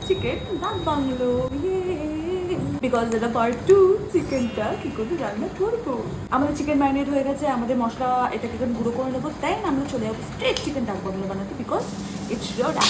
Chicken ডাক bungalow, because এটা part 2 চিকেনটা কি করে রান্না করবো। আমাদের চিকেন ম্যারিনেট হয়ে গেছে, আমাদের মশলা এটাকে একদম গুঁড়ো করে নেবো, তাই আমরা চলে যাবো স্ট্রেট চিকেন ডাক বাংলো বানাতে, বিকজ ইটস ইয়োর ডাই।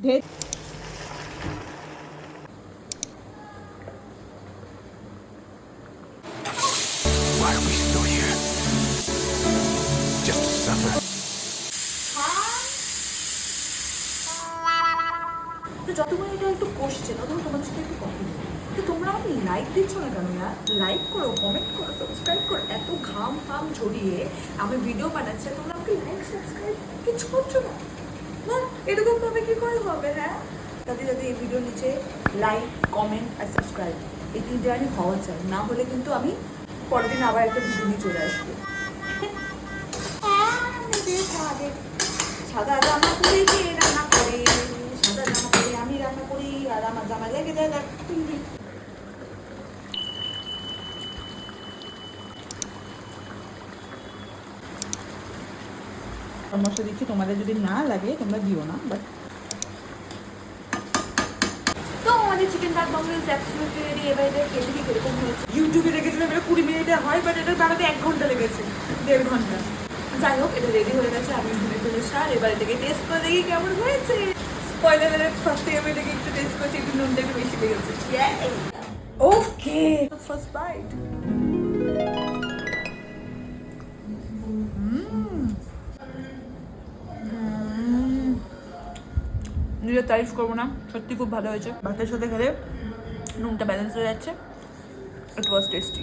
ঢের Why are we still here? Just to suffer? তো যতক্ষণ এটা একটু কষছে ততক্ষণ তোমার সাথে একটু কথা বলি। তো তোমরা আমাকে লাইক দিচ্ছ না কেন? না লাইক করো, কমেন্ট করো, সাবস্ক্রাইব করো। এত ঘাম ফাম ঝরিয়ে আমি ভিডিও বানাচ্ছি, তোমরা আমাকে লাইক সাবস্ক্রাইব কিছু করছো না। না এরকম ভাবে কি করে হবে? হ্যাঁ, তাদের যাতে এই ভিডিওর নিচে লাইক, কমেন্ট আর সাবস্ক্রাইব এই তিনটে আমি হওয়া চাই, না হলে কিন্তু আমি পরের দিন আবার একটা ভিডিও নিয়ে চলে আসবো। সাদা জামা পরে কে রান্না করে, সাদা জামা পরে আমি রান্না করি, আর আমার জামা লেগে যায় দেখ। মশলা দিচ্ছি, তোমাদের যদি না লাগে তোমরা দিও না, বাট তো আমাদের চিকেন ডাক বাংলো ইজ অ্যাবসলিউটলি রেডি। এবার এটা খেতে কি কিরকম হয়েছে? ইউটিউবে রেখেছিলাম এটা 20 মিনিটে হয়, বাট এটা বানাতে 1 ঘন্টা লেগেছে, 1.5 ঘন্টা। যাই হোক, এটা রেডি হয়ে গেছে, আমি ভুলে ফেলে সার। এবার এটাকে টেস্ট করে দেখি কেমন হয়েছে। স্পয়লার অ্যালার্ট, ফার্স্টে আমি এটাকে একটু টেস্ট করছি, একটু নুনটা একটু বেশি লেগেছে। ওকে, ফার্স্ট বাইট। নিজের তারিফ করবো না, সত্যি খুব ভালো হয়েছে। ভাতের সাথে খেলে নুনটা ব্যালেন্স হয়ে যাচ্ছে। ইট ওয়াজ টেস্টি।